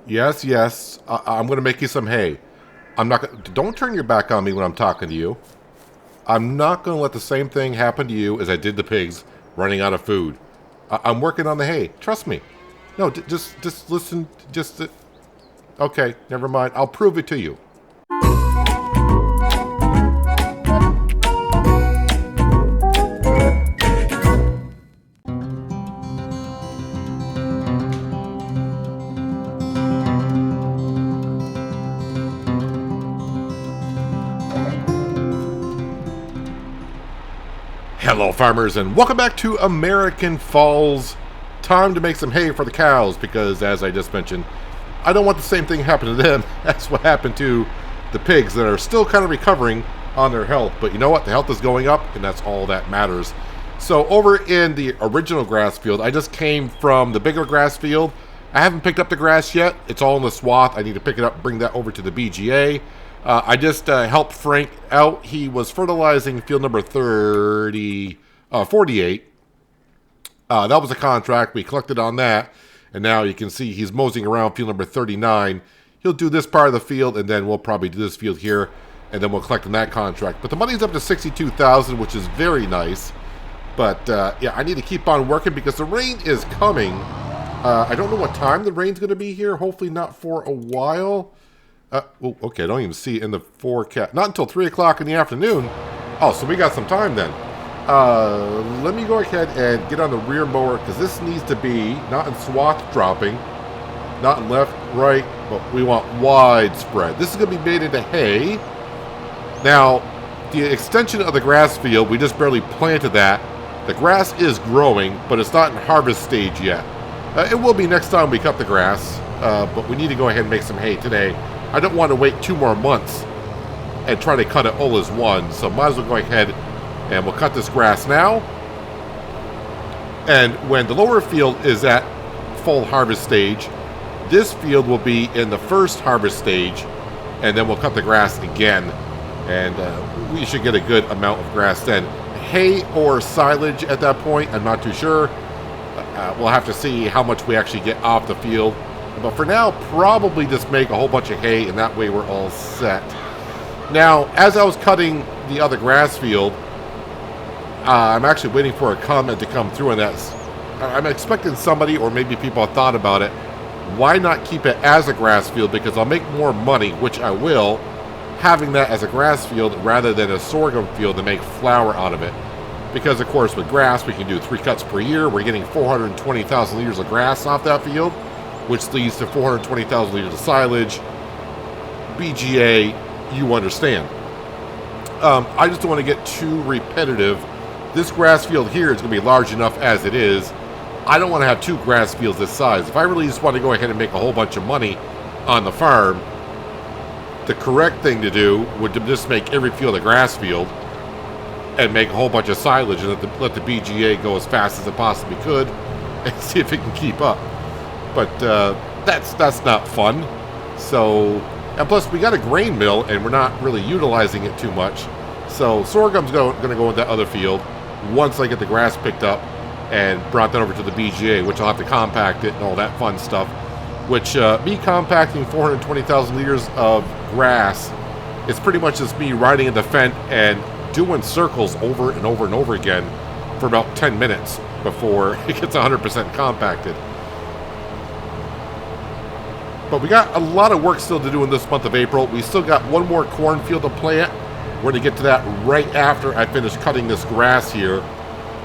Yes, yes. I'm going to make you some hay. I'm not. Don't turn your back on me when I'm talking to you. I'm not going to let the same thing happen to you as I did the pigs running out of food. I'm working on the hay. Trust me. No, just listen. Okay. Never mind. I'll prove it to you. Hello, farmers, and welcome back to American Falls. Time to make some hay for the cows because, as I just mentioned, I don't want the same thing happen to them as what happened to the pigs that are still kind of recovering on their health. But you know what? The health is going up, and that's all that matters. So over in the original grass field, I just came from the bigger grass field. I haven't picked up the grass yet. It's all in the swath. I need to pick it up and bring that over to the BGA. I just helped Frank out. He was fertilizing field number 48. That was a contract. We collected on that. And now you can see he's moseying around field number 39. He'll do this part of the field, and then we'll probably do this field here, and then we'll collect on that contract. But the money's up to $62,000, which is very nice. But, yeah, I need to keep on working because the rain is coming. I don't know what time the rain's going to be here. Hopefully not for a while. Okay, I don't even see it in the forecast. Not until 3 o'clock in the afternoon. Oh, so we got some time then. Let me go ahead and get on the rear mower because this needs to be not in swath dropping, not in left, right, but we want widespread. This is going to be made into hay. Now, the extension of the grass field, we just barely planted that. The grass is growing, but it's not in harvest stage yet. It will be next time we cut the grass, but we need to go ahead and make some hay today. I don't want to wait 2 more months and try to cut it all as one, so might as well go ahead and we'll cut this grass now. And when the lower field is at full harvest stage, this field will be in the first harvest stage, and then we'll cut the grass again, and we should get a good amount of grass then. Hay or silage at that point, I'm not too sure. We'll have to see how much we actually get off the field. But for now, probably just make a whole bunch of hay, and that way we're all set. Now, as I was cutting the other grass field, I'm actually waiting for a comment to come through on that. I'm expecting somebody, or maybe people have thought about it. Why not keep it as a grass field? Because I'll make more money, which I will, having that as a grass field rather than a sorghum field to make flour out of it. Because, of course, with grass, we can do 3 cuts per year. We're getting 420,000 liters of grass off that field, which leads to 420,000 liters of silage. BGA, you understand. I just don't want to get too repetitive. This grass field here is going to be large enough as it is. I don't want to have 2 grass fields this size. If I really just want to go ahead and make a whole bunch of money on the farm, the correct thing to do would be just make every field a grass field and make a whole bunch of silage and let the BGA go as fast as it possibly could and see if it can keep up. But that's not fun. So, and plus we got a grain mill and we're not really utilizing it too much. So sorghum's going to go in that other field once I get the grass picked up and brought that over to the BGA, which I'll have to compact it and all that fun stuff. Which me compacting 420,000 liters of grass is pretty much just me riding in the fence and doing circles over and over and over again for about 10 minutes before it gets 100% compacted. But we got a lot of work still to do in this month of April. We still got one more cornfield to plant. We're going to get to that right after I finish cutting this grass here.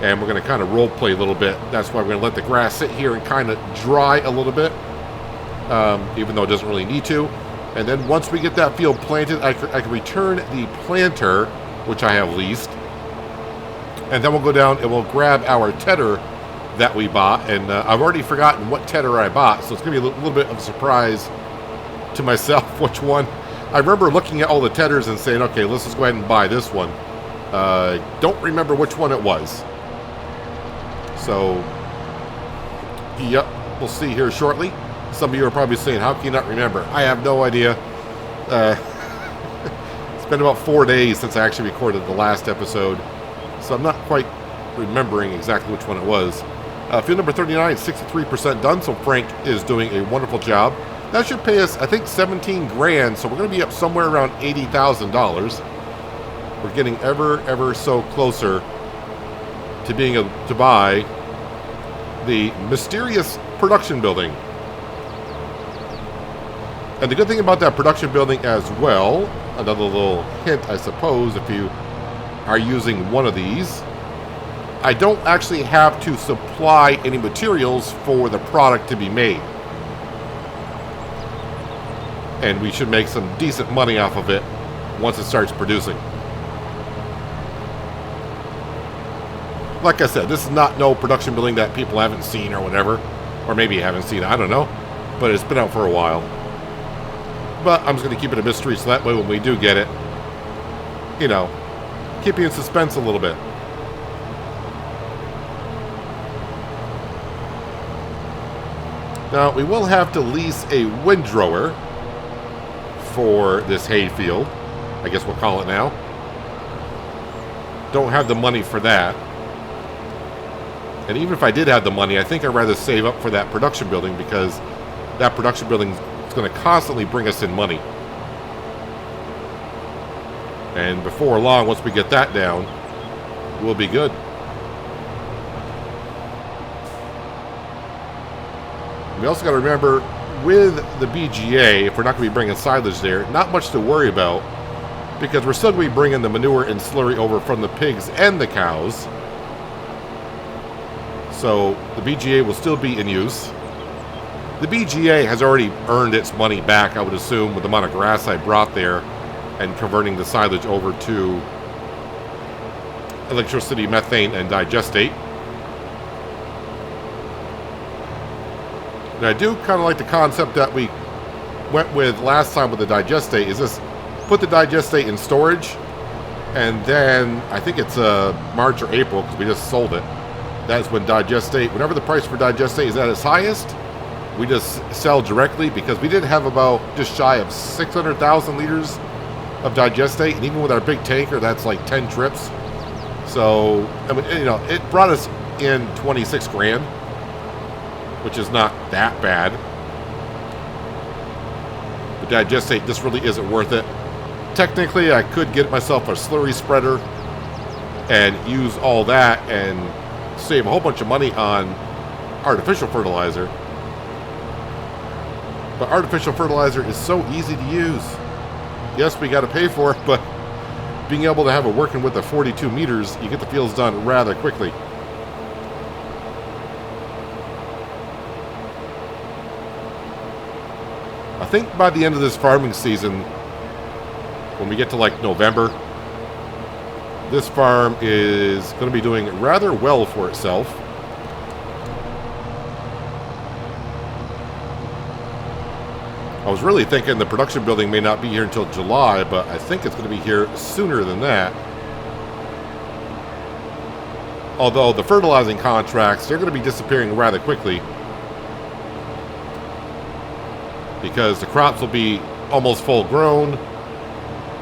And we're going to kind of role play a little bit. That's why we're going to let the grass sit here and kind of dry a little bit. Even though it doesn't really need to. And then once we get that field planted, I can return the planter, which I have leased. And then we'll go down and we'll grab our tedder that we bought, and I've already forgotten what tedder I bought, so it's going to be a little bit of a surprise to myself which one. I remember looking at all the tedders and saying, okay, let's just go ahead and buy this one. Don't remember which one it was. So, yep, we'll see here shortly. Some of you are probably saying, how can you not remember? I have no idea. It's been about 4 days since I actually recorded the last episode, so I'm not quite remembering exactly which one it was. Field number 39 is 63% done, so Frank is doing a wonderful job. That should pay us, I think, 17 grand, so we're going to be up somewhere around $80,000. We're getting ever so closer to being able to buy the mysterious production building. And the good thing about that production building as well, another little hint, I suppose, if you are using one of these, I don't actually have to supply any materials for the product to be made. And we should make some decent money off of it once it starts producing. Like I said, this is not no production building that people haven't seen or whatever. Or maybe you haven't seen it, I don't know. But it's been out for a while. But I'm just going to keep it a mystery so that way when we do get it, you know, keep you in suspense a little bit. Now, we will have to lease a windrower for this hay field. I guess we'll call it now. Don't have the money for that. And even if I did have the money, I think I'd rather save up for that production building because that production building is going to constantly bring us in money. And before long, once we get that down, we'll be good. We also got to remember, with the BGA, if we're not going to be bringing silage there, not much to worry about because we're still going to be bringing the manure and slurry over from the pigs and the cows. So the BGA will still be in use. The BGA has already earned its money back, I would assume, with the amount of grass I brought there and converting the silage over to electricity, methane, and digestate. And I do kind of like the concept that we went with last time with the digestate, is this put the digestate in storage, and then I think it's March or April, because we just sold it. That's when digestate, whenever the price for digestate is at its highest, we just sell directly, because we did have about just shy of 600,000 liters of digestate, and even with our big tanker, that's like 10 trips. So, I mean, you know, it brought us in 26 grand, which is not that bad. But digestate, this really isn't worth it. Technically, I could get myself a slurry spreader and use all that and save a whole bunch of money on artificial fertilizer. But artificial fertilizer is so easy to use. Yes, we got to pay for it, but being able to have it working with the 42 meters, you get the fields done rather quickly. I think by the end of this farming season, when we get to like November, this farm is going to be doing rather well for itself. I was really thinking the production building may not be here until July, but I think it's going to be here sooner than that. Although the fertilizing contracts, they're going to be disappearing rather quickly, because the crops will be almost full grown.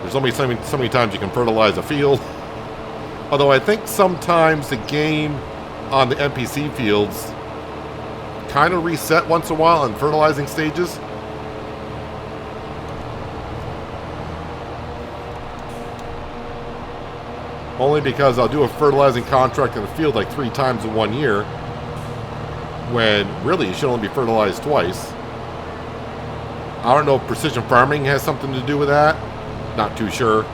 There's only so many times you can fertilize a field. Although I think sometimes the game on the NPC fields kind of reset once in a while on fertilizing stages. Only because I'll do a fertilizing contract in the field like 3 times in 1 year, when really it should only be fertilized twice. I don't know if precision farming has something to do with that. Not too sure.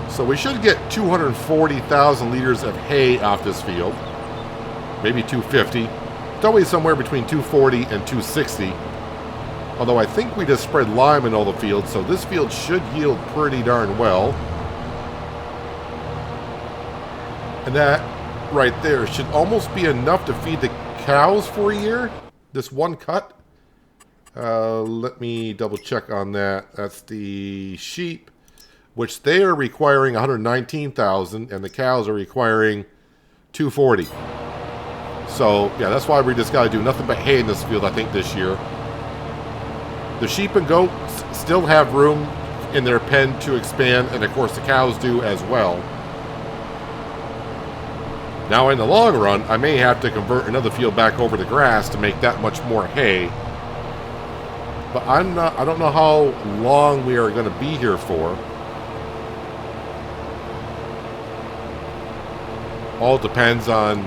So we should get 240,000 liters of hay off this field. Maybe 250. It's always somewhere between 240 and 260. Although I think we just spread lime in all the fields, so this field should yield pretty darn well. And that right there should almost be enough to feed the cows for a year. This one cut. Let me double check on that. That's the sheep, which they are requiring 119,000, and the cows are requiring 240. So yeah, that's why we just got to do nothing but hay in this field, I think, this year. The sheep and goats still have room in their pen to expand, and of course the cows do as well. Now, in the long run, I may have to convert another field back over to grass to make that much more hay. But I don't know how long we are going to be here for. All depends on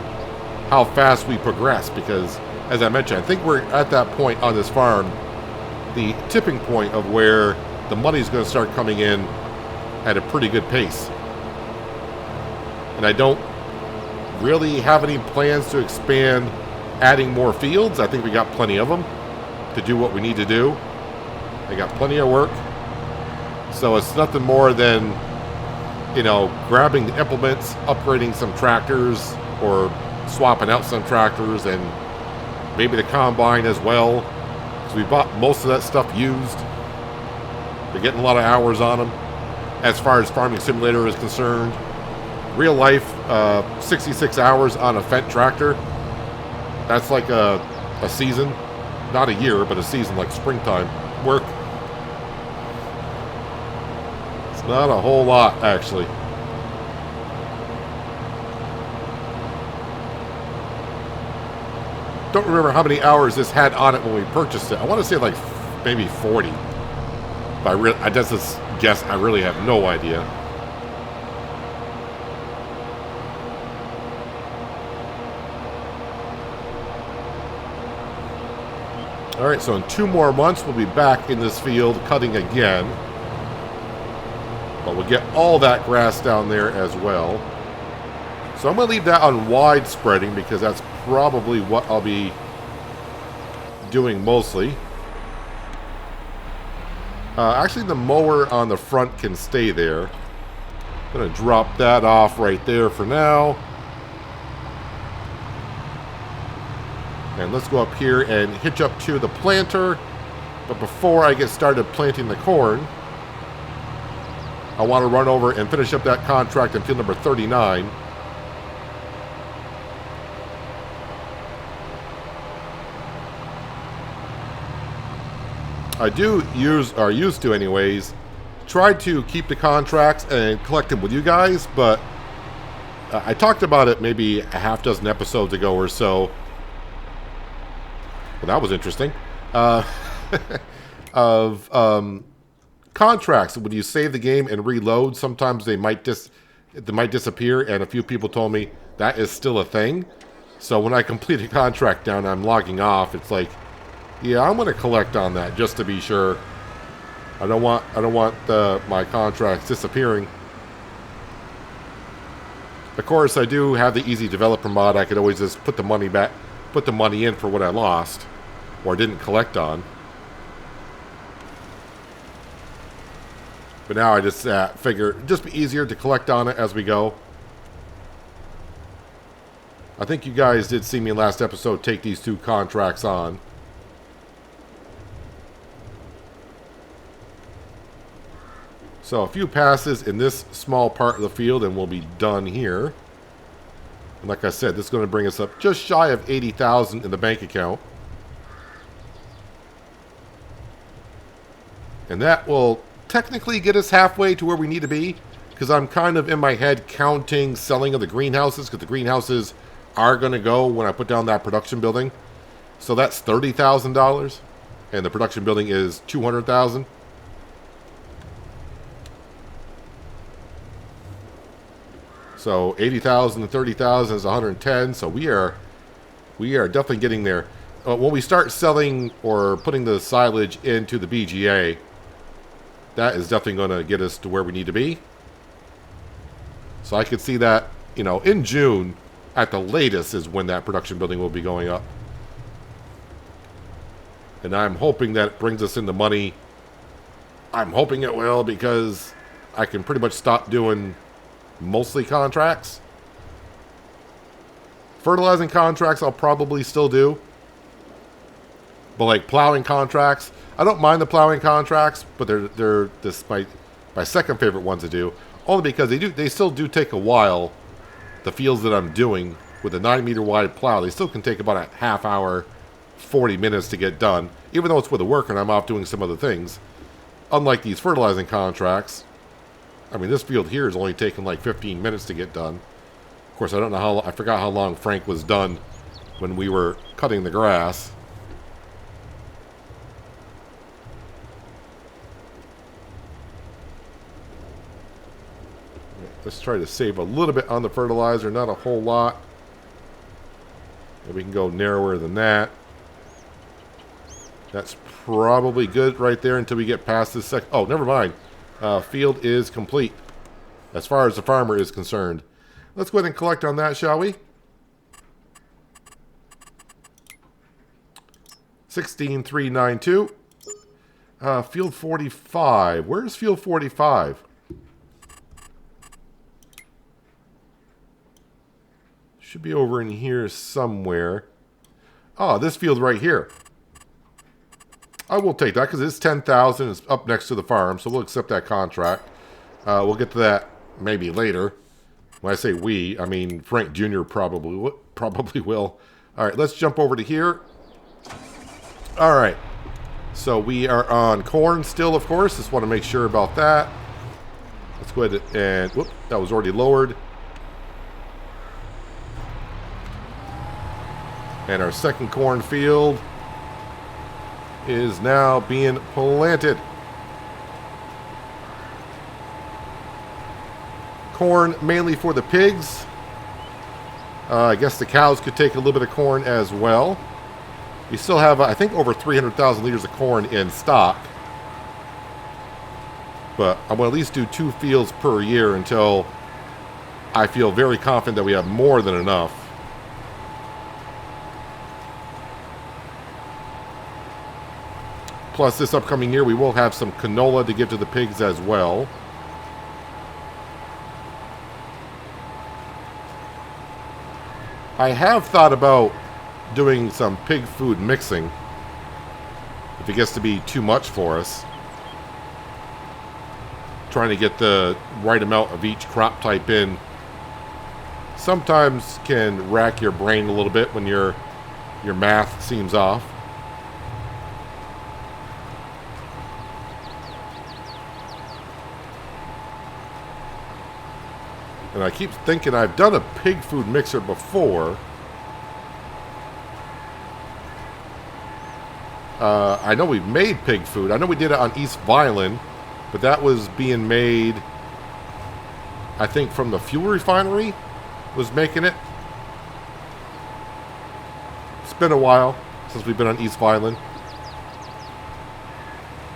how fast we progress, because, as I mentioned, I think we're at that point on this farm, the tipping point of where the money is going to start coming in at a pretty good pace. And I don't really have any plans to expand adding more fields. I think we got plenty of them to do what we need to do. They got plenty of work. So it's nothing more than, you know, grabbing the implements, upgrading some tractors, or swapping out some tractors, and maybe the combine as well. Because we bought most of that stuff used. We're getting a lot of hours on them. As far as Farming Simulator is concerned, real life, 66 hours on a Fendt tractor, that's like a season. Not a year, but a season, like springtime work. It's not a whole lot, actually. Don't remember how many hours this had on it when we purchased it. I want to say like maybe 40. But I just guess. I really have no idea. All right, so in 2 more months, we'll be back in this field cutting again. But we'll get all that grass down there as well. So I'm going to leave that on wide spreading because that's probably what I'll be doing mostly. Actually, the mower on the front can stay there. I'm going to drop that off right there for now. And let's go up here and hitch up to the planter. But before I get started planting the corn, I want to run over and finish up that contract in field number 39. I used to anyways, try to keep the contracts and collect them with you guys, but I talked about it maybe a half dozen episodes ago or so. Well, that was interesting. Of contracts. When you save the game and reload, sometimes they might disappear, and a few people told me that is still a thing. So when I complete a contract down, I'm logging off. It's like, yeah, I'm going to collect on that just to be sure. I don't want my contracts disappearing. Of course, I do have the easy developer mod. I could always just put the money in for what I lost or didn't collect on. But now I just figure it'd just be easier to collect on it as we go. I think you guys did see me last episode take these 2 contracts on. So a few passes in this small part of the field and we'll be done here. And like I said, this is going to bring us up just shy of 80,000 in the bank account. And that will technically get us halfway to where we need to be, because I'm kind of in my head counting selling of the greenhouses, because the greenhouses are going to go when I put down that production building. So that's $30,000 and the production building is $200,000. So 80,000 and 30,000 is 110. So we are definitely getting there. When we start selling or putting the silage into the BGA, that is definitely going to get us to where we need to be. So I could see that, you know, in June at the latest is when that production building will be going up. And I'm hoping that it brings us in the money. I'm hoping it will, because I can pretty much stop doing mostly contracts. Fertilizing contracts I'll probably still do. But like plowing contracts, I don't mind the plowing contracts, but they're this my second favorite ones to do, only because they still do take a while. The fields that I'm doing with a 9-meter wide plow, they still can take about a half hour, 40 minutes to get done, even though it's with a worker and I'm off doing some other things. Unlike these fertilizing contracts, I mean, this field here is only taking like 15 minutes to get done. Of course, I don't know how, I forgot how long Frank was done when we were cutting the grass. Let's try to save a little bit on the fertilizer, not a whole lot. And we can go narrower than that. That's probably good right there until we get past this second. Oh, never mind. Field is complete as far as the farmer is concerned. Let's go ahead and collect on that, shall we? 16,392. Field 45. Where's field 45? Should be over in here somewhere. Oh, this field right here. I will take that because it's 10,000. It's up next to the farm, so we'll accept that contract. We'll get to that maybe later. When I say we, I mean Frank Jr. probably will. All right, let's jump over to here. All right, so we are on corn still, of course. Just want to make sure about that. Let's go ahead and whoop, that was already lowered. And our second corn field is now being planted. Corn mainly for the pigs. I guess the cows could take a little bit of corn as well. We still have, I think, over 300,000 liters of corn in stock. But I'm going to at least do 2 fields per year until I feel very confident that we have more than enough. Plus, this upcoming year, we will have some canola to give to the pigs as well. I have thought about doing some pig food mixing if it gets to be too much for us. Trying to get the right amount of each crop type in sometimes can rack your brain a little bit when your math seems off. And I keep thinking I've done a pig food mixer before. I know we've made pig food. I know we did it on East Violin, but that was being made, I think, from the fuel refinery was making it. It's been a while since we've been on East Violin.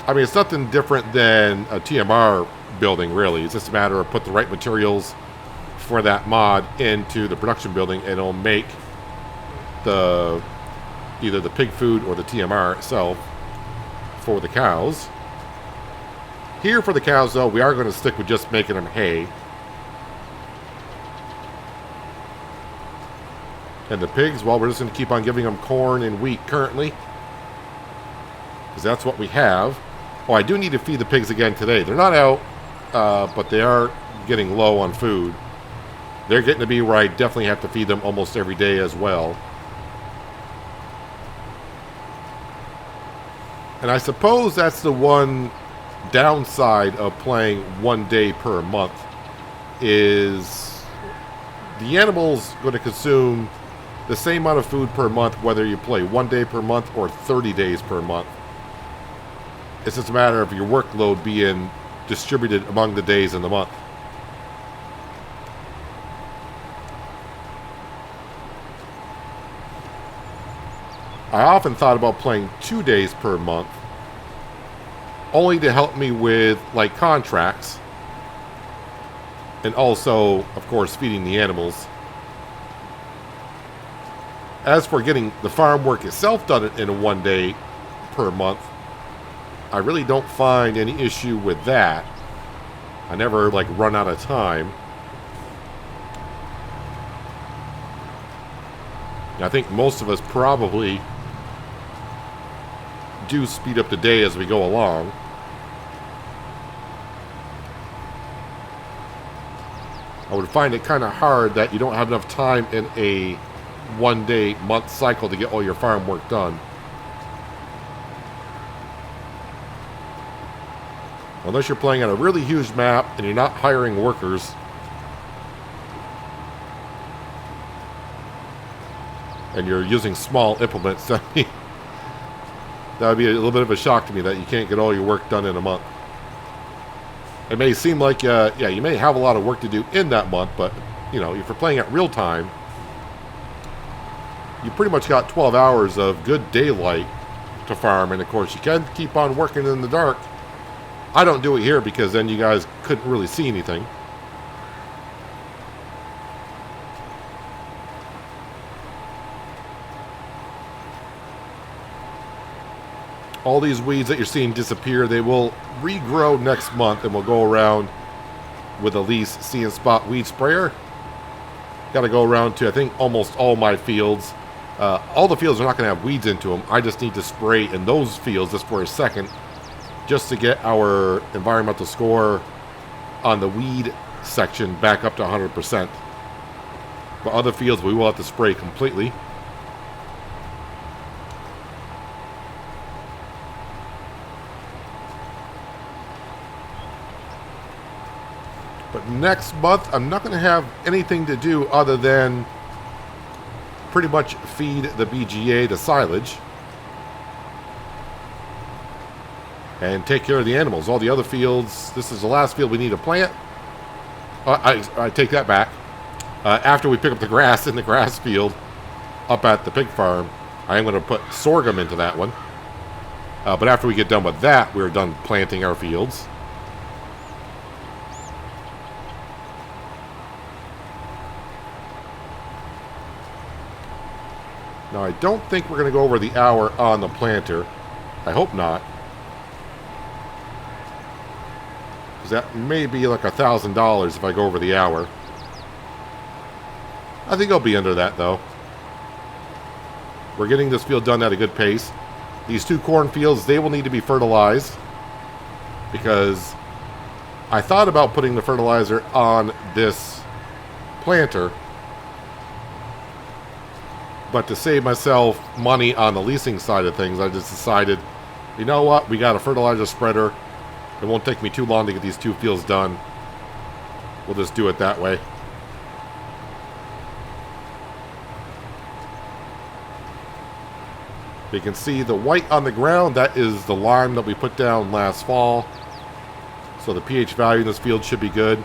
I mean, it's nothing different than a TMR building, really. It's just a matter of put the right materials for that mod into the production building, and it'll make the either the pig food or the TMR itself for the cows. Here for the cows, though, we are going to stick with just making them hay. And the pigs, well, we're just going to keep on giving them corn and wheat currently, because that's what we have. Oh, I do need to feed the pigs again today. They're not out, but they are getting low on food. They're getting to be where I definitely have to feed them almost every day as well. And I suppose that's the one downside of playing 1 day per month, is the animals going to consume the same amount of food per month whether you play 1 day per month or 30 days per month. It's just a matter of your workload being distributed among the days in the month. I often thought about playing 2 days per month, only to help me with, like, contracts, and also, of course, feeding the animals. As for getting the farm work itself done in a 1 day per month, I really don't find any issue with that. I never, like, run out of time. I think most of us probably do speed up the day as we go along. I would find it kind of hard that you don't have enough time in a 1 day month cycle to get all your farm work done. Unless you're playing on a really huge map and you're not hiring workers. and you're using small implements, that would be a little bit of a shock to me that you can't get all your work done in a month. It may seem like, yeah, you may have a lot of work to do in that month, but, you know, if you're playing at real time, you pretty much got 12 hours of good daylight to farm, and of course you can keep on working in the dark. I don't do it here because then you guys couldn't really see anything. All these weeds that you're seeing disappear, they will regrow next month, and we'll go around with Elise See and Spot Weed Sprayer. Got to go around to, I think, almost all my fields. All the fields are not going to have weeds into them. I just need to spray in those fields just for a second, just to get our environmental score on the weed section back up to 100%. But other fields, we will have to spray completely. But next month, I'm not going to have anything to do other than pretty much feed the BGA the silage and take care of the animals. All the other fields, this is the last field we need to plant. I take that back. After we pick up the grass in the grass field up at the pig farm, I am going to put sorghum into that one. But after we get done with that, we're done planting our fields. Now, I don't think we're going to go over the hour on the planter. I hope not. Because that may be like $1,000 if I go over the hour. I think I'll be under that, though. We're getting this field done at a good pace. These two cornfields, they will need to be fertilized. Because I thought about putting the fertilizer on this planter. But to save myself money on the leasing side of things, I just decided, you know what? We got a fertilizer spreader. It won't take me too long to get these two fields done. We'll just do it that way. You can see the white on the ground. That is the lime that we put down last fall. So the pH value in this field should be good.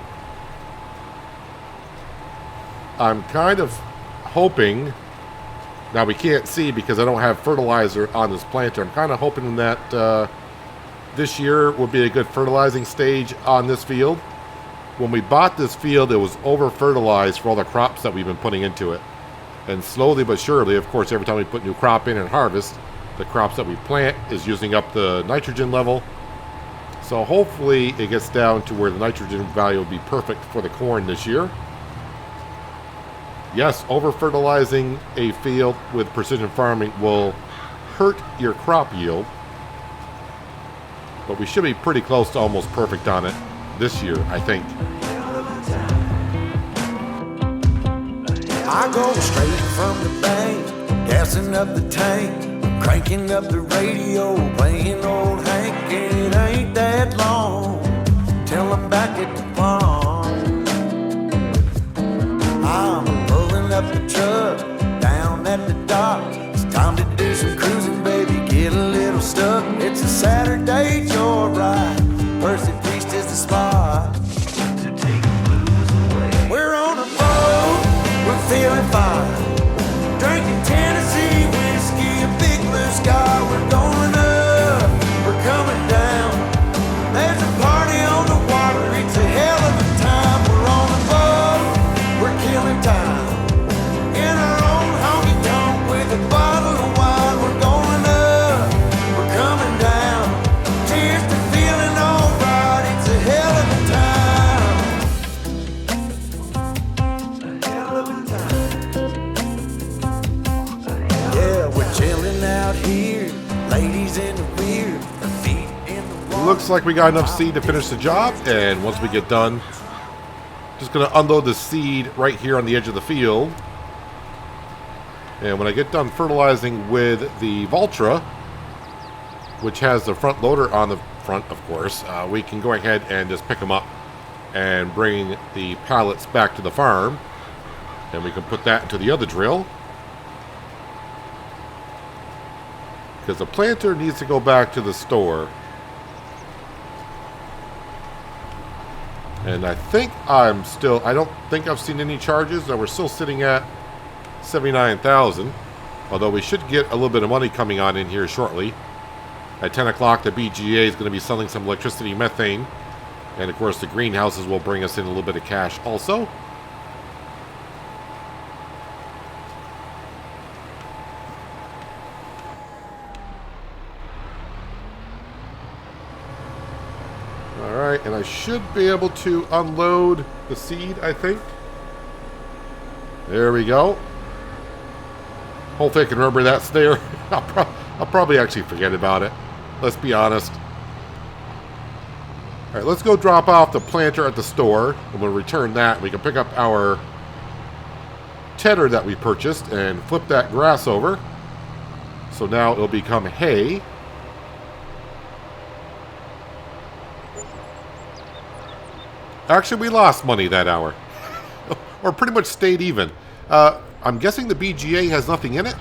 I'm kind of hoping... Now, we can't see because I don't have fertilizer on this planter. I'm kind of hoping that this year will be a good fertilizing stage on this field. When we bought this field, it was over-fertilized for all the crops that we've been putting into it. And slowly but surely, of course, every time we put new crop in and harvest, the crops that we plant is using up the nitrogen level. So hopefully it gets down to where the nitrogen value will be perfect for the corn this year. Yes, over-fertilizing a field with precision farming will hurt your crop yield. But we should be pretty close to almost perfect on it this year, I think. I go straight from the bank, gassing up the tank, cranking up the radio, playing old Hank. It ain't that long till I'm back at the farm. I'm pulling up the truck down at the dock. It's time to do some cruising, baby, get a little stuck. It's a Saturday joyride, Percy Feast is the spot to take the blues away. We're on a boat, we're feeling fine, drinking Tennessee whiskey, a big blue sky. We're going up, we're coming down. There's a party on the water, it's a hell of a time. We're on a boat, we're killing time in our own honky tonk with a bottle of wine. We're going up, we're coming down. Cheers to feeling alright, it's a hell of a time. A hell of a time. Yeah, we're chilling out here, ladies in the rear, feet in the water. Looks like we got enough seed to finish the job, and once we get done, just going to unload the seed right here on the edge of the field. And when I get done fertilizing with the Valtra, which has the front loader on the front, of course, we can go ahead and just pick them up and bring the pallets back to the farm. And we can put that into the other drill. Because the planter needs to go back to the store. And I think I don't think I've seen any charges. We're still sitting at 79,000. Although we should get a little bit of money coming on in here shortly. At 10 o'clock, the BGA is going to be selling some electricity methane. And of course, the greenhouses will bring us in a little bit of cash also. Alright, and I should be able to unload the seed, I think. There we go. Hopefully I can remember that's there. I'll probably actually forget about it. Let's be honest. Alright, let's go drop off the planter at the store. And we'll return that. We can pick up our tedder that we purchased and flip that grass over. So now it'll become hay. Actually, we lost money that hour. Or pretty much stayed even. I'm guessing the BGA has nothing in it.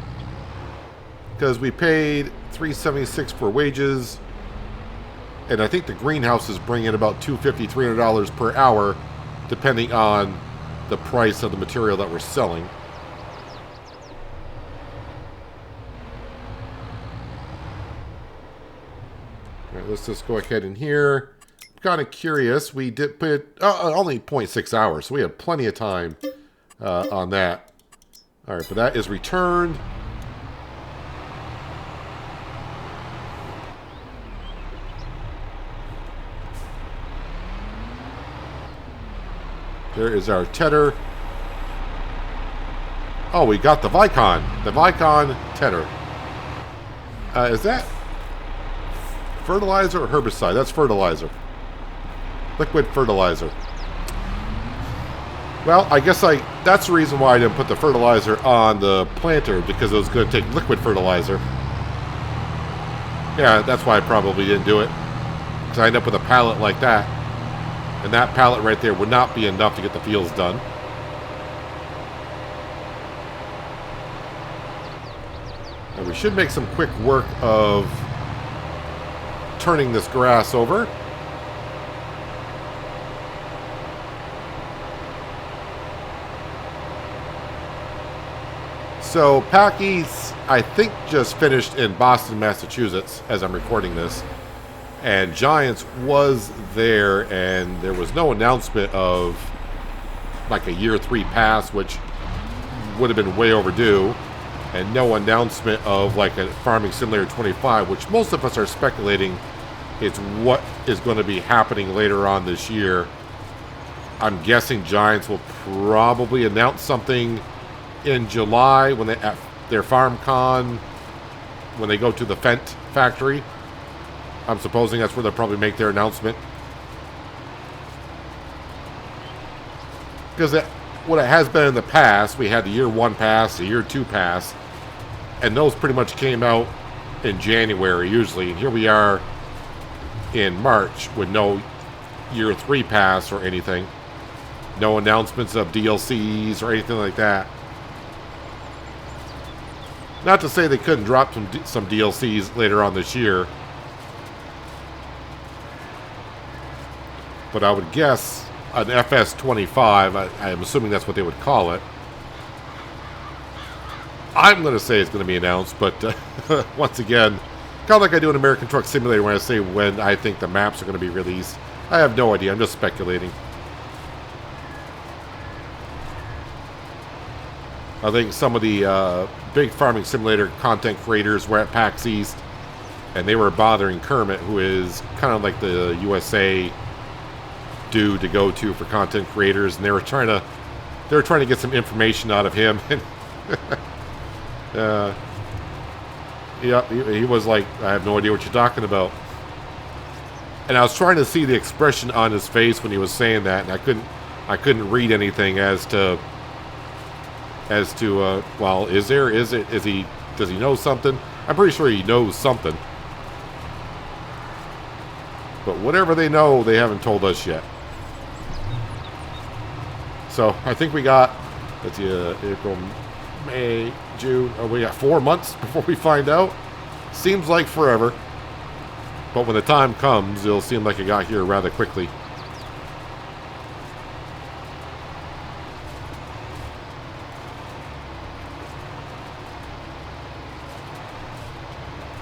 Because we paid $376 for wages. And I think the greenhouses bring in about $250, $300 per hour. Depending on the price of the material that we're selling. Alright, let's just go ahead in here. Kind of curious. We did put only 0.6 hours, so we had plenty of time on that. All right, but that is returned. There is our tedder. Oh, we got the Vicon. The Vicon tedder. Is that fertilizer or herbicide? That's fertilizer. Liquid fertilizer. Well, I guess that's the reason why I didn't put the fertilizer on the planter, because it was going to take liquid fertilizer. Yeah, that's why I probably didn't do it. Because I end up with a pallet like that. And that pallet right there would not be enough to get the fields done. And we should make some quick work of turning this grass over. So, Packy's, I think, just finished in Boston, Massachusetts, as I'm recording this. And Giants was there, and there was no announcement of, like, a year 3 pass, which would have been way overdue. And no announcement of, like, a Farming Simulator 25, which most of us are speculating is what is going to be happening later on this year. I'm guessing Giants will probably announce something in July when they at their FarmCon, when they go to the Fent factory. I'm supposing that's where they'll probably make their announcement. Because what it has been in the past, we had the year 1 pass, the year 2 pass, and those pretty much came out in January usually. And here we are in March with no year 3 pass or anything. No announcements of DLCs or anything like that. Not to say they couldn't drop some DLCs later on this year. But I would guess an FS25, I am assuming that's what they would call it. I'm going to say it's going to be announced, but once again, kind of like I do in American Truck Simulator when I say when I think the maps are going to be released. I have no idea. I'm just speculating. I think some of the big Farming Simulator content creators were at PAX East, and they were bothering Kermit, who is kind of like the USA dude to go to for content creators, and they were trying to get some information out of him. And yeah, he was like, I have no idea what you're talking about. And I was trying to see the expression on his face when he was saying that, and I couldn't read anything as to well, does he know something? I'm pretty sure he knows something. But whatever they know, they haven't told us yet. So I think we got, let's see, April, May, June. Oh, we got 4 months before we find out. Seems like forever. But when the time comes, it'll seem like it got here rather quickly.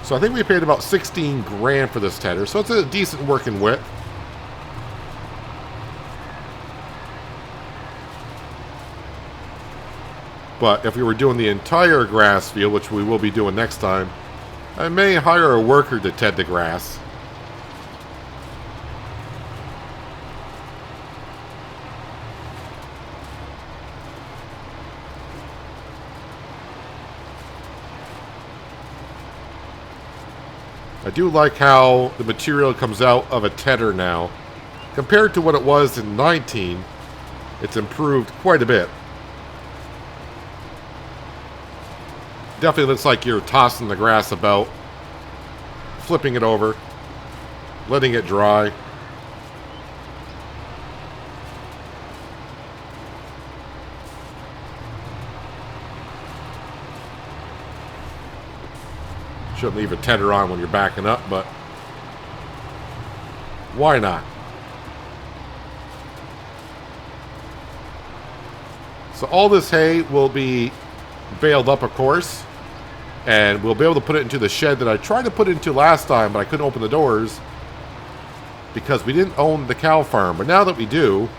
So I think we paid about 16 grand for this tedder, so it's a decent working width. But if we were doing the entire grass field, which we will be doing next time, I may hire a worker to ted the grass. I do like how the material comes out of a tedder now. Compared to what it was in 19, it's improved quite a bit. Definitely looks like you're tossing the grass about, flipping it over, letting it dry. Shouldn't leave a tedder on when you're backing up, but why not? So all this hay will be baled up, of course, and we'll be able to put it into the shed that I tried to put it into last time, but I couldn't open the doors because we didn't own the cow farm. But now that we do,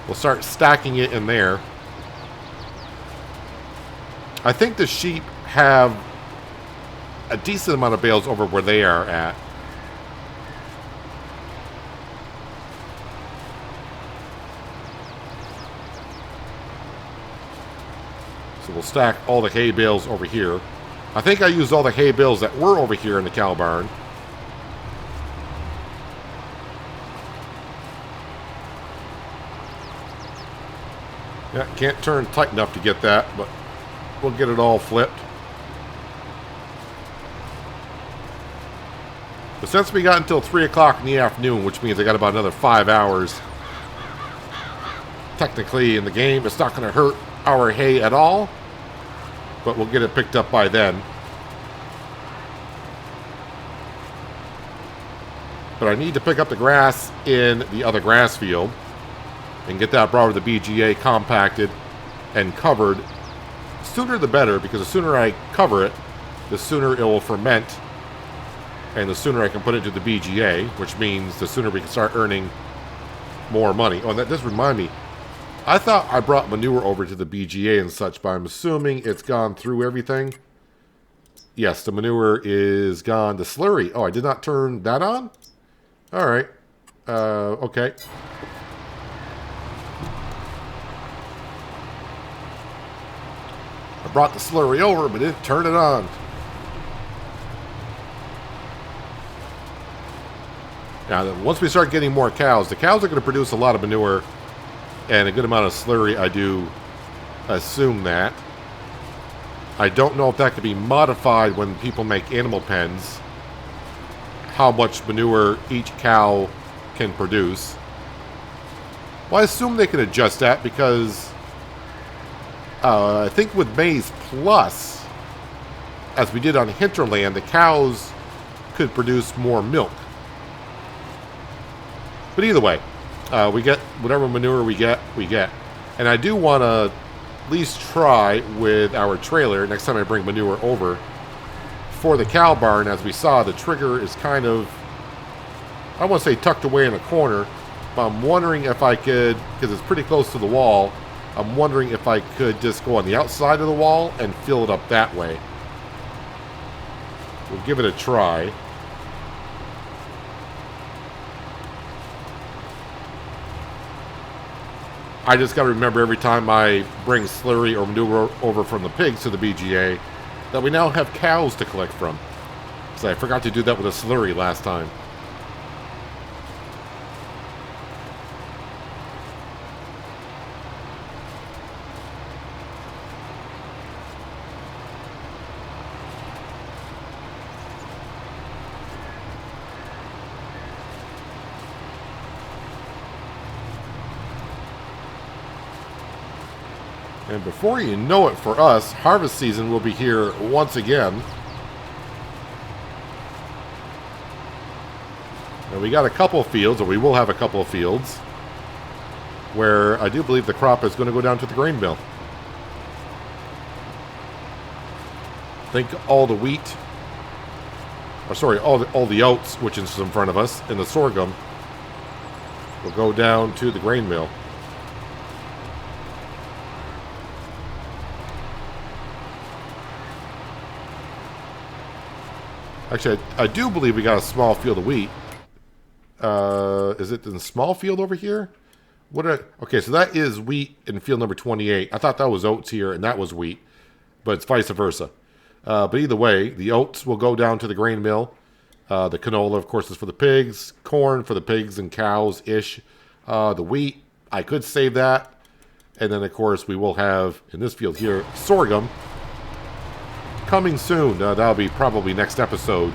we'll start stacking it in there. I think the sheep have a decent amount of bales over where they are at. So we'll stack all the hay bales over here. I think I used all the hay bales that were over here in the cow barn. Yeah, can't turn tight enough to get that, but we'll get it all flipped. But since we got until 3 o'clock in the afternoon, which means I got about another 5 hours, technically in the game, it's not going to hurt our hay at all, but we'll get it picked up by then. But I need to pick up the grass in the other grass field and get that brought to the BGA compacted and covered. Sooner the better, because the sooner I cover it, the sooner it will ferment, and the sooner I can put it to the BGA, which means the sooner we can start earning more money. Oh, and that does remind me. I thought I brought manure over to the BGA and such, but I'm assuming it's gone through everything. Yes, the manure is gone. The slurry. Oh, I did not turn that on? All right. Okay. I brought the slurry over, but didn't turn it on. Now, once we start getting more cows, the cows are going to produce a lot of manure and a good amount of slurry, I do assume that. I don't know if that could be modified when people make animal pens, how much manure each cow can produce. Well, I assume they can adjust that because I think with Maize Plus, as we did on Hinterland, the cows could produce more milk. But either way, we get whatever manure we get. And I do want to at least try with our trailer next time I bring manure over for the cow barn. As we saw, the trigger is kind of, I don't want to say tucked away in a corner, but I'm wondering if I could, because it's pretty close to the wall, I'm wondering if I could just go on the outside of the wall and fill it up that way. We'll give it a try. I just got to remember every time I bring slurry or manure over from the pigs to the BGA that we now have cows to collect from. So I forgot to do that with a slurry last time. And before you know it, for us, harvest season will be here once again. And we got a couple of fields, or we will have a couple of fields, where I do believe the crop is going to go down to the grain mill. I think all the wheat, or sorry, all the oats, which is in front of us, and the sorghum, will go down to the grain mill. Actually, I do believe we got a small field of wheat. Is it in the small field over here? Okay, so that is wheat in field number 28. I thought that was oats here, and that was wheat, but it's vice versa. But either way, the oats will go down to the grain mill. The canola, of course, is for the pigs. Corn for the pigs and cows-ish. The wheat, I could save that. And then, of course, we will have, in this field here, sorghum. Coming soon. That'll be probably next episode.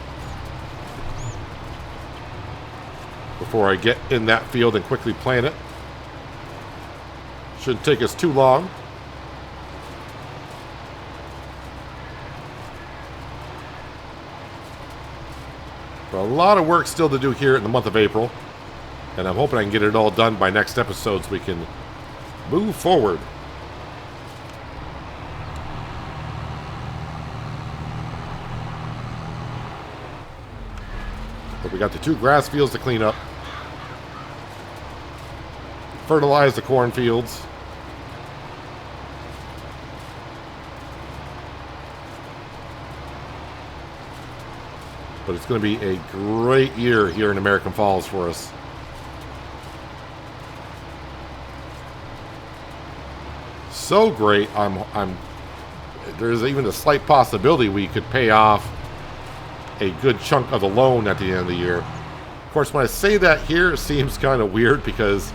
Before I get in that field and quickly plant it. Shouldn't take us too long. But a lot of work still to do here in the month of April. And I'm hoping I can get it all done by next episode so we can move forward. But we got the 2 grass fields to clean up. Fertilize the cornfields. But it's going to be a great year here in American Falls for us. So great, there's even a slight possibility we could pay off a good chunk of the loan at the end of the year. Of course, when I say that here, it seems kind of weird because,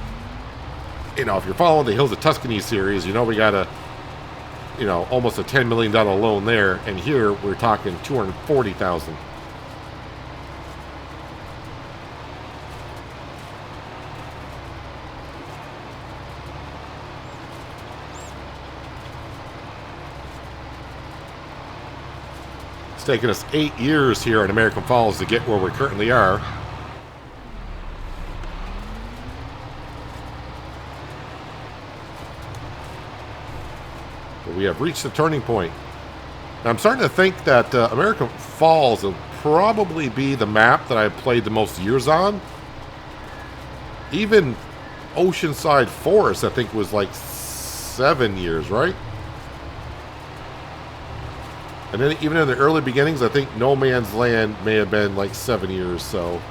you know, if you're following the Hills of Tuscany series, you know we got almost a $10 million loan there, and here we're talking $240,000. It's taken us 8 years here in American Falls to get where we currently are. But we have reached the turning point. Now, I'm starting to think that American Falls will probably be the map that I've played the most years on. Even Oceanside Forest, I think, was like 7 years, right? And then even in the early beginnings, I think No Man's Land may have been like 7 years, so.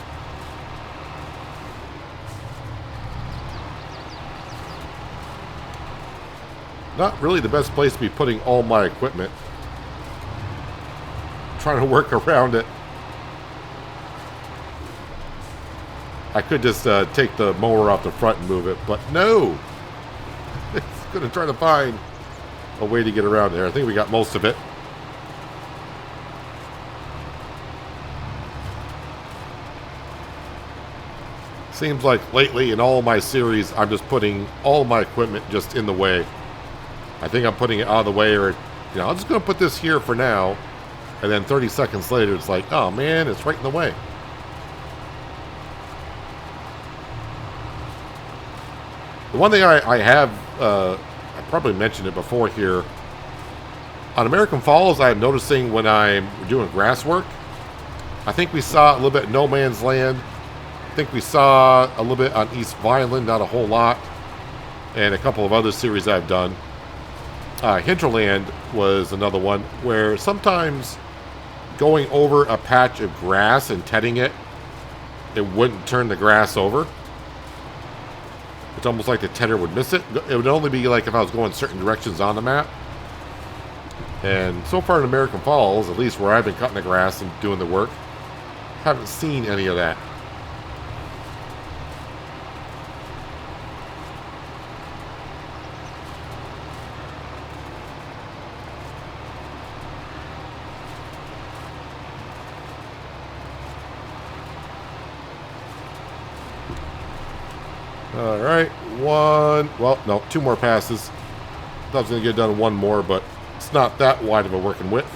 Not really the best place to be putting all my equipment. Trying to work around it. I could just take the mower off the front and move it, but no! It's going to try to find a way to get around there. I think we got most of it. Seems like lately in all my series, I'm just putting all my equipment just in the way. I think I'm putting it out of the way, or, I'm just going to put this here for now. And then 30 seconds later, it's like, oh man, it's right in the way. The one thing I have, I probably mentioned it before here. On American Falls, I'm noticing when I'm doing grass work, I think we saw a little bit of No Man's Land. I think we saw a little bit on East Vineland, not a whole lot. And a couple of other series I've done. Hinterland was another one where sometimes going over a patch of grass and tedding it, it wouldn't turn the grass over. It's almost like the tedder would miss it. It would only be like if I was going certain directions on the map. And so far in American Falls, at least where I've been cutting the grass and doing the work, haven't seen any of that. Alright, two more passes. Thought I was going to get done one more, but it's not that wide of a working width.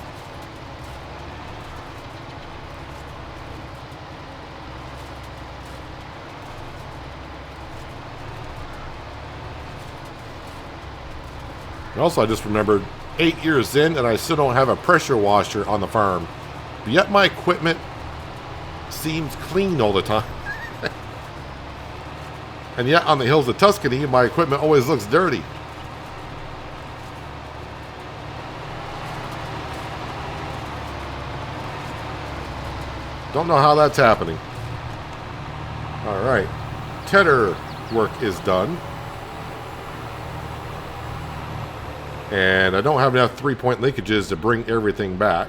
And also, I just remembered 8 years in and I still don't have a pressure washer on the farm. But yet my equipment seems clean all the time. And yet on the hills of Tuscany, my equipment always looks dirty. Don't know how that's happening. All right. Tedder work is done. And I don't have enough 3-point linkages to bring everything back.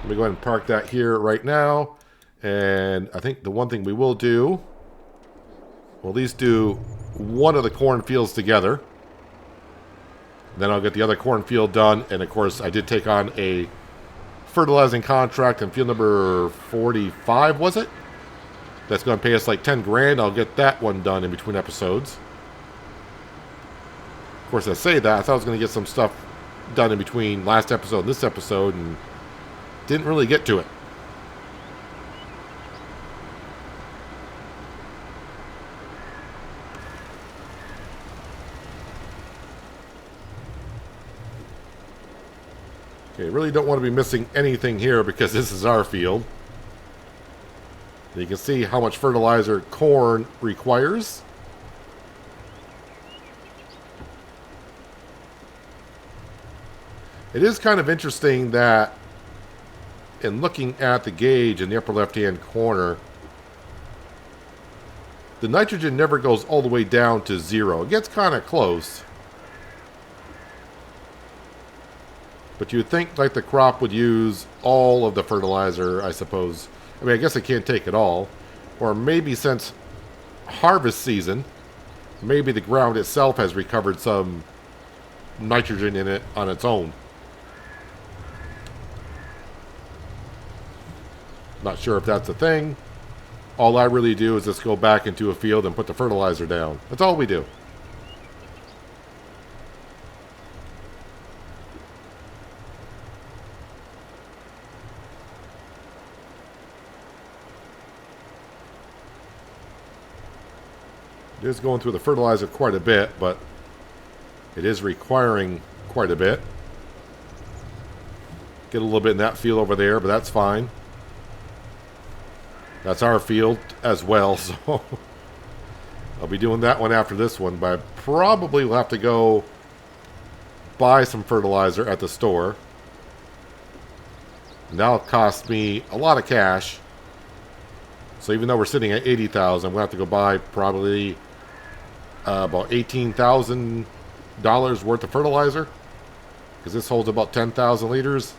Let me go ahead and park that here right now. And I think the one thing we will do, we'll at least do one of the cornfields together. Then I'll get the other cornfield done. And of course, I did take on a fertilizing contract in field number 45, was it? That's going to pay us like 10 grand. I'll get that one done in between episodes. Of course, I say that. I thought I was going to get some stuff done in between last episode and this episode, and didn't really get to it. Okay, really don't want to be missing anything here because this is our field. And you can see how much fertilizer corn requires. It is kind of interesting that in looking at the gauge in the upper left-hand corner, the nitrogen never goes all the way down to 0. It gets kind of close. But you would think like the crop would use all of the fertilizer, I suppose. I mean, I guess it can't take it all. Or maybe since harvest season, maybe the ground itself has recovered some nitrogen in it on its own. Not sure if that's a thing. All I really do is just go back into a field and put the fertilizer down. That's all we do. It is going through the fertilizer quite a bit, but it is requiring quite a bit. Get a little bit in that field over there, but that's fine. That's our field as well, so I'll be doing that one after this one, but I probably will have to go buy some fertilizer at the store. And that'll cost me a lot of cash. So even though we're sitting at $80,000, I'm going to have to go buy probably about $18,000 worth of fertilizer, because this holds about 10,000 liters.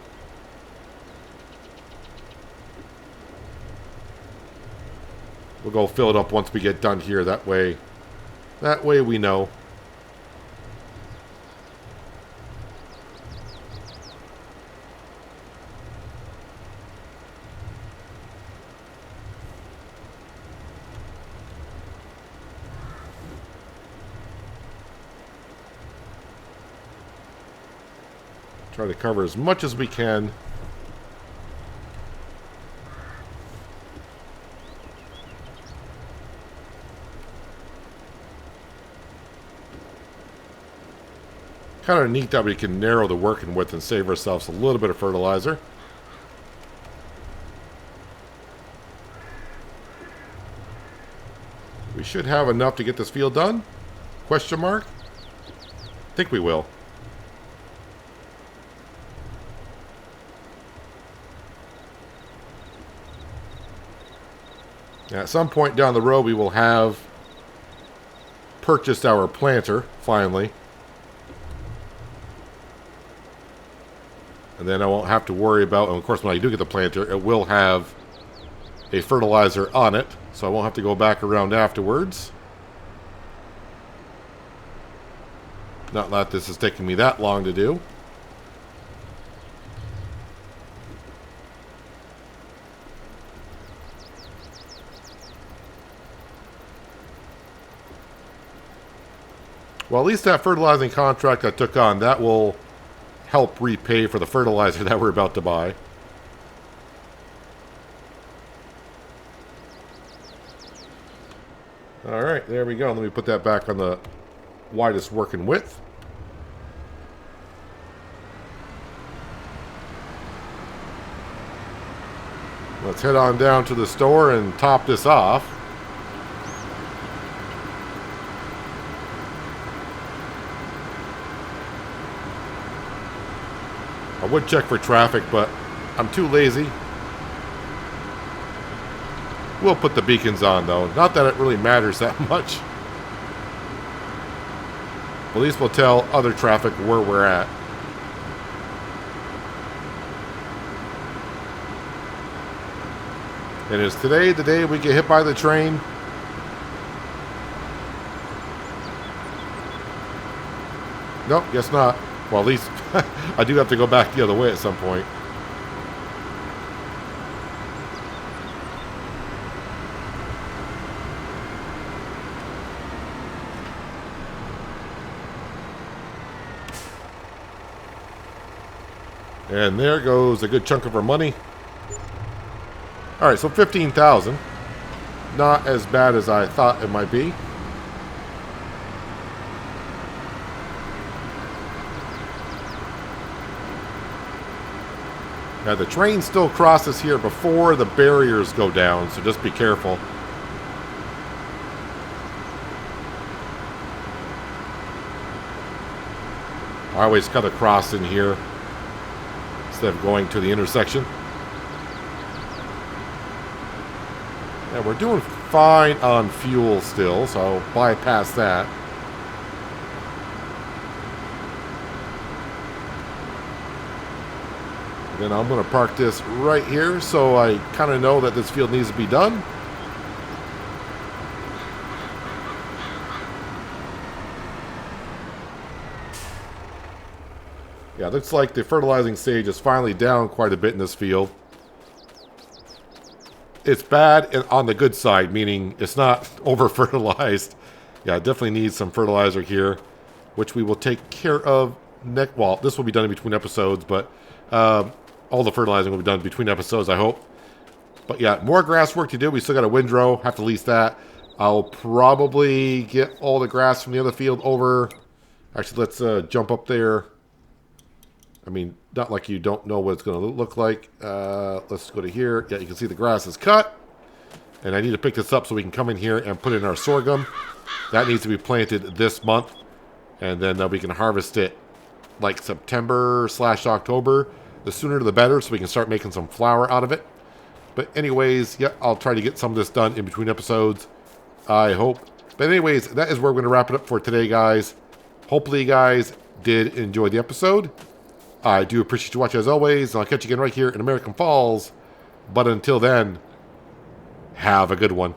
We'll go fill it up once we get done here. That way we know. Try to cover as much as we can. Kind of neat that we can narrow the working width and save ourselves a little bit of fertilizer. We should have enough to get this field done? Question mark? I think we will. At some point down the road, we will have purchased our planter, finally. And then I won't have to worry about, and of course when I do get the planter, it will have a fertilizer on it, so I won't have to go back around afterwards. Not that this is taking me that long to do. Well, at least that fertilizing contract I took on, that will help repay for the fertilizer that we're about to buy. Alright, there we go. Let me put that back on the widest working width. Let's head on down to the store and top this off. I would check for traffic, but I'm too lazy. We'll put the beacons on, though. Not that it really matters that much. At least we'll tell other traffic where we're at. And is today the day we get hit by the train? Nope, guess not. Well, at least I do have to go back the other way at some point. And there goes a good chunk of our money. Alright, so 15,000. Not as bad as I thought it might be. Now the train still crosses here before the barriers go down, so just be careful. I always cut across in here instead of going to the intersection. Yeah, we're doing fine on fuel still, so I'll bypass that. Then I'm going to park this right here so I kind of know that this field needs to be done. Yeah, looks like the fertilizing stage is finally down quite a bit in this field. It's bad on the good side, meaning it's not over-fertilized. Yeah, it definitely needs some fertilizer here, which we will take care of next. Well, this will be done in between episodes, but all the fertilizing will be done between episodes, I hope. But yeah, more grass work to do. We still got a windrow. Have to lease that. I'll probably get all the grass from the other field over. Actually, let's jump up there. I mean, not like you don't know what it's going to look like. Let's go to here. Yeah, you can see the grass is cut. And I need to pick this up so we can come in here and put in our sorghum. That needs to be planted this month. And then we can harvest it like September/October. The sooner the better, so we can start making some flour out of it. But anyways, yeah, I'll try to get some of this done in between episodes, I hope. But anyways, that is where we're going to wrap it up for today, guys. Hopefully you guys did enjoy the episode. I do appreciate you watching as always. And I'll catch you again right here in American Falls. But until then, have a good one.